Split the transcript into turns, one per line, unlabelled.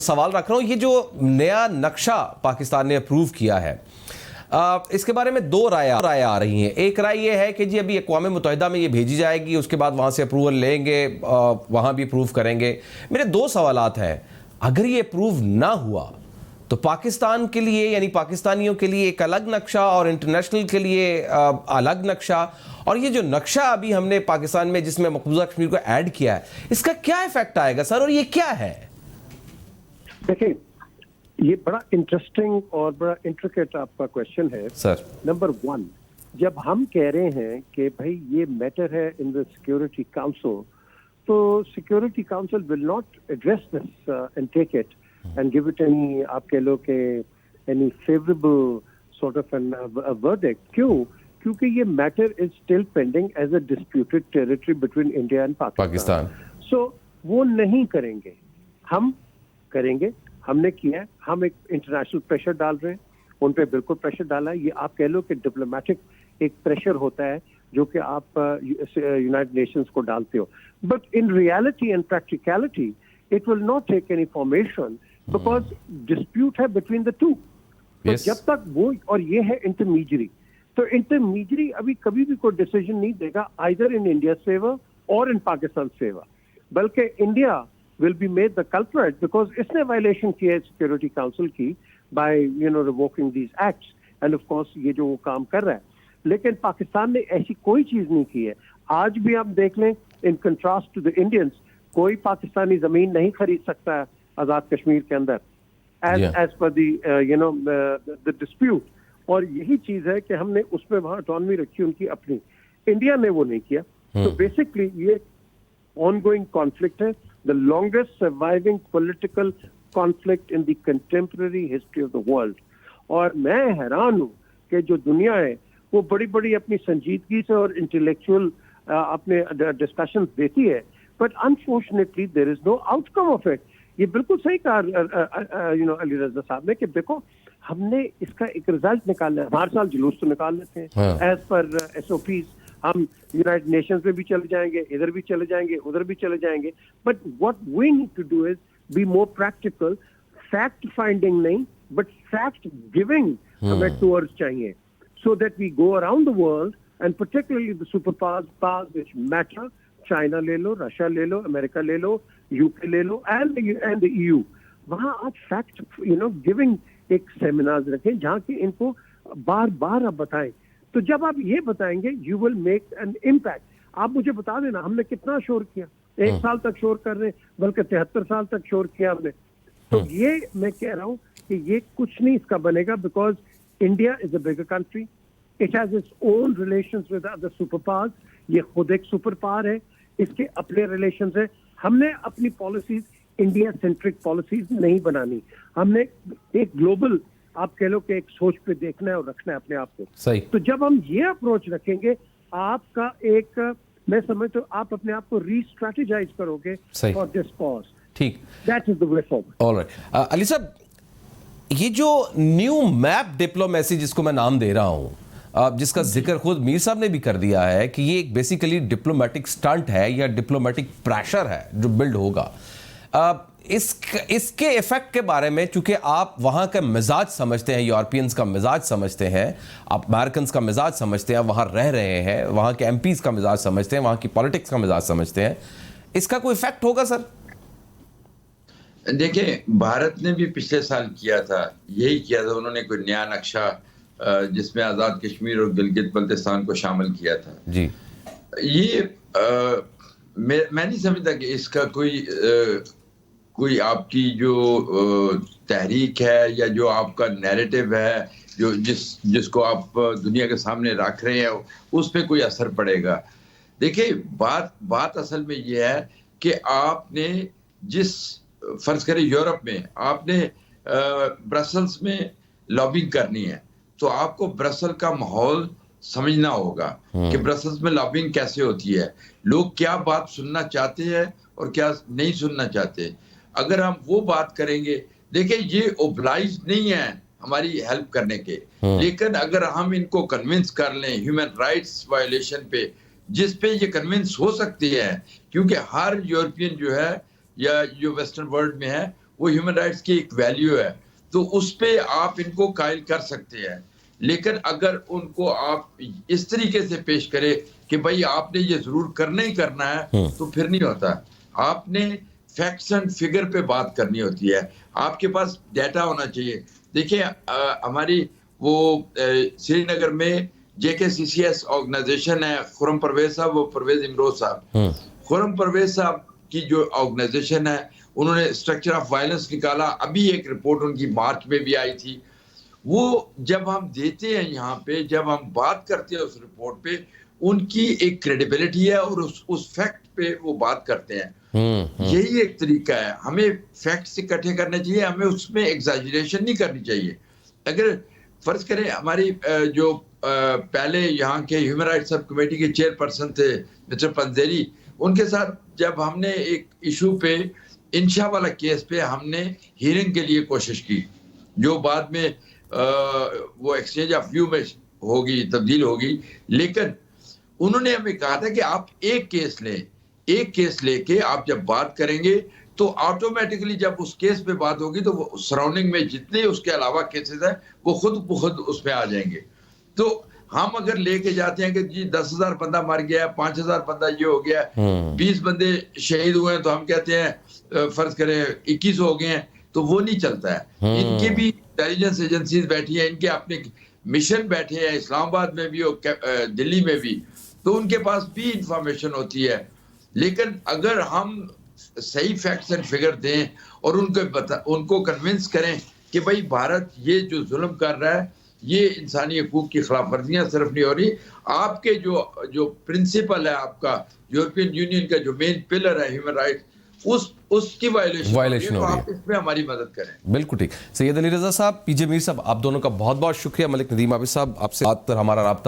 سوال رکھ رہا ہوں, یہ جو نیا نقشہ پاکستان نے اپروو کیا ہے, اس کے بارے میں دو رائے آ رہی ہیں. ایک رائے یہ ہے کہ جی ابھی اقوام متحدہ میں یہ بھیجی جائے گی, اس کے بعد وہاں سے اپروول لیں گے, وہاں بھی اپروو کریں گے. میرے دو سوالات ہیں. اگر یہ اپروو نہ ہوا تو پاکستان کے لیے یعنی پاکستانیوں کے لیے ایک الگ نقشہ اور انٹرنیشنل کے لیے الگ نقشہ, اور یہ جو نقشہ ابھی ہم نے پاکستان میں جس میں مقبوضہ کشمیر کو ایڈ کیا ہے, اس کا کیا ایفیکٹ آئے گا سر, اور یہ کیا ہے؟
دیکھیں, یہ بڑا انٹرسٹنگ اور بڑا انٹریکیٹ آپ کا کوشچن ہے
سر.
نمبر 1, جب ہم کہہ رہے ہیں کہ بھائی یہ میٹر ہے ان دا سیکورٹی کاؤنسل, تو security council will not address this and take it and give it any, آپ کہہ لو کہ any favourable sort of an verdict. کیوں؟ کیونکہ یہ matter is still pending as a disputed territory between India and Pakistan. So وہ نہیں کریں گے, ہم کریں گے. ہم نے کیا ہے, ہم ایک انٹرنیشنل پریشر ڈال رہے ہیں, ان پہ بالکل پریشر ڈالا ہے. یہ آپ کہہ لو کہ ڈپلومیٹک ایک پریشر ہوتا ہے جو کہ آپ یونائٹڈ نیشنز کو ڈالتے ہو, but in reality and practicality it will not take any formation because dispute ہے بٹوین دا ٹو. جب تک وہ, اور یہ ہے انٹرمیڈیری, تو انٹرمیڈیری ابھی کبھی بھی کوئی ڈیسیجن نہیں دے گا آئیدر ان انڈیا فیور اور ان پاکستان فیور, بلکہ India will be made the culprit because اس نے violation کی ہے سیکورٹی کاؤنسل کی by revoking these acts, and of course یہ جو وہ کام کر رہا ہے. لیکن پاکستان نے ایسی کوئی چیز نہیں کی ہے. آج بھی آپ دیکھ لیں, in contrast to the Indians, کوئی پاکستانی زمین نہیں خرید سکتا ہے آزاد کشمیر کے اندر as per the the dispute. اور یہی چیز ہے کہ ہم نے اس میں وہاں اٹانومی رکھی ان کی اپنی, انڈیا نے وہ نہیں کیا. تو بیسکلی یہ آن گوئنگ کانفلکٹ ہے, the longest surviving political conflict in the contemporary history of the world. اور میں حیران ہوں کہ جو دنیا ہے وہ بڑی بڑی اپنی سنجیدگی سے اور انٹلیکچوئل اپنے ڈسکشنز دیتی ہے, but unfortunately there is no outcome of it. یہ بالکل صحیح کہا علی رضا صاحب نے کہ دیکھو ہم نے اس کا ایک رزلٹ نکالنا ہے. ہر سال جلوس تو نکال لیتے ہیں as per S O Ps, ہم یونائٹڈ نیشنز میں بھی چلے جائیں گے, ادھر بھی چلے جائیں گے, ادھر بھی چلے جائیں گے, but what we need to do is be more practical. Fact finding نہیں بٹ فیکٹ گیونگ ہمیں ٹورڈز چاہیے, so that we go around the world and particularly the super powers which matter. China لے لو, Russia لے لو, امریکہ لے لو, you کے لے لو, and the EU. وہاں آپ فیکٹ گیونگ ایک سیمینارز رکھیں جہاں کہ ان کو بار بار آپ بتائیں. تو جب آپ یہ بتائیں گے you will make an impact. آپ مجھے بتا دینا ہم نے کتنا شور کیا, 1 سال تک شور کر رہے ہیں, بلکہ 73 سال تک شور کیا ہم نے. تو یہ میں کہہ رہا ہوں کہ یہ کچھ نہیں اس کا بنے گا, because India is a bigger country, it has its own relations with other super powers. یہ خود ایک سپر پاور ہے, اس کے اپنے ریلیشنز ہیں. ہم نے اپنی پالیسیز انڈیا سینٹرک پالیسیز نہیں بنانی, ہم نے ایک گلوبل آپ کہہ لو کہ ایک سوچ پہ دیکھنا ہے اور رکھنا ہے اپنے آپ کو. تو جب ہم یہ اپروچ رکھیں گے, آپ کا ایک میں سمجھتا ہوں آپ اپنے آپ کو ری اسٹریٹجائز کرو گے فار دس کاز.
ٹھیک,
that is the way forward.
Alright Ali صاحب, یہ جو نیو میپ ڈپلومیسی جس کو میں نام دے رہا ہوں, جس کا ذکر خود میر صاحب نے بھی کر دیا ہے کہ یہ ایک بیسیکلی ڈپلومیٹک سٹنٹ ہے یا ڈپلومیٹک پریشر ہے جو بلڈ ہوگا, اس کے ایفیکٹ کے بارے میں, چونکہ آپ وہاں کا مزاج سمجھتے ہیں, یورپینز کا مزاج سمجھتے ہیں, آپ امریکنز کا مزاج سمجھتے ہیں, وہاں رہ رہے ہیں, وہاں کے MPs کا مزاج سمجھتے ہیں, وہاں کی پالیٹکس کا مزاج سمجھتے ہیں, اس کا کوئی ایفیکٹ ہوگا سر؟
دیکھیں, بھارت نے بھی پچھلے سال کیا تھا, یہی کیا تھا. انہوں نے کوئی نیا نقشہ جس میں آزاد کشمیر اور گلگت بلتستان کو شامل کیا تھا.
جی, یہ
میں نہیں سمجھتا کہ اس کا کوئی آپ کی جو تحریک ہے یا جو آپ کا نیریٹو ہے, جو جس کو آپ دنیا کے سامنے رکھ رہے ہیں, اس پہ کوئی اثر پڑے گا. دیکھیں, بات اصل میں یہ ہے کہ آپ نے جس فرض کریں یورپ میں آپ نے برسلز میں لابنگ کرنی ہے, تو آپ کو برسل کا ماحول سمجھنا ہوگا کہ برسلز میں لابنگ کیسے ہوتی ہے, لوگ کیا بات سننا چاہتے ہیں اور کیا نہیں سننا چاہتے. اگر ہم وہ بات کریں گے, دیکھیں یہ اوبلائز نہیں ہے ہماری ہیلپ کرنے کے, لیکن اگر ہم ان کو کنونس کر لیں ہیومن رائٹس وائلیشن پہ, جس پہ یہ کنونس ہو سکتی ہے, کیونکہ ہر یورپین جو ہے یا جو ویسٹرن ورلڈ میں ہے وہ ہیومن رائٹس کی ایک ویلیو ہے، تو اس پہ آپ ان کو قائل کر سکتے ہیں. لیکن اگر ان کو آپ اس طریقے سے پیش کرے کہ بھائی آپ نے یہ ضرور کرنا ہی کرنا ہے، تو پھر نہیں ہوتا. آپ نے فیکٹس اینڈ فگر پہ بات کرنی ہوتی ہے، آپ کے پاس ڈیٹا ہونا چاہیے. دیکھیں ہماری وہ سری نگر میں JKCCS آرگنائزیشن ہے، خرم پرویز صاحب، وہ پرویز امروز صاحب، خرم پرویز صاحب کی جو آرگنائزیشن ہے، انہوں نے اسٹرکچر آف وائلنس نکالا. ابھی ایک رپورٹ ان کی مارچ میں بھی آئی تھی. وہ جب ہم دیتے ہیں یہاں پہ، جب ہم بات کرتے ہیں اس رپورٹ پہ، ان کی ایک کریڈیبلٹی ہے اور اس فیکٹ پہ وہ بات کرتے ہیں. یہی ایک طریقہ ہے. ہمیں فیکٹس اکٹھے کرنے چاہیے، ہمیں اس میں ایگزاجریشن نہیں کرنی چاہیے. اگر فرض کریں ہماری جو پہلے یہاں کے ہیومن رائٹس سب کمیٹی کے چیئر پرسن تھے مسٹر پنزیری، ان کے ساتھ جب ہم نے ایک ایشو پہ انشا والا کیس پہ ہم نے ہیئرنگ کے لیے کوشش کی، جو بعد میں وہ ایکسچینج آف ویو میں ہوگی، تبدیل ہوگی، لیکن انہوں نے ہمیں کہا تھا کہ آپ ایک کیس لیں، ایک کیس لے کے آپ جب بات کریں گے تو آٹومیٹکلی جب اس کیس پہ بات ہوگی تو وہ سراؤنڈنگ میں جتنے اس کے علاوہ کیسز ہیں وہ خود بخود اس میں آ جائیں گے. تو ہم اگر لے کے جاتے ہیں کہ جی 10,000 بندہ مر گیا، 5,000 بندہ یہ ہو گیا، 20 بندے شہید ہوئے ہیں، تو ہم کہتے ہیں فرض کریں 21 ہو گئے ہیں، تو وہ نہیں چلتا ہے. ان کی بھی انٹیلیجنس ایجنسیز بیٹھی ہیں، ان کے اپنے مشن بیٹھے ہیں اسلام آباد میں بھی اور دلی میں بھی، تو ان کے پاس بھی انفارمیشن ہوتی ہے. لیکن اگر ہم صحیح فیکٹس اینڈ فگر دیں اور ان کو کنونس کریں کہ بھائی بھارت یہ جو ظلم کر رہا ہے، یہ انسانی حقوق کی خلاف ورزیاں صرف نہیں ہو رہی، آپ کے جو پرنسپل ہے، آپ کا یورپین یونین کا جو مین پلر ہے ہیومن رائٹ، اس کی وائلیشن ہو رہی ہے، تو آپ اس میں ہماری مدد کریں.
بالکل ٹھیک. سید علی رضا صاحب، PJ میر صاحب، آپ دونوں کا بہت بہت شکریہ. ملک ندیم عابد صاحب، آپ سے بات پر ہمارا رابطہ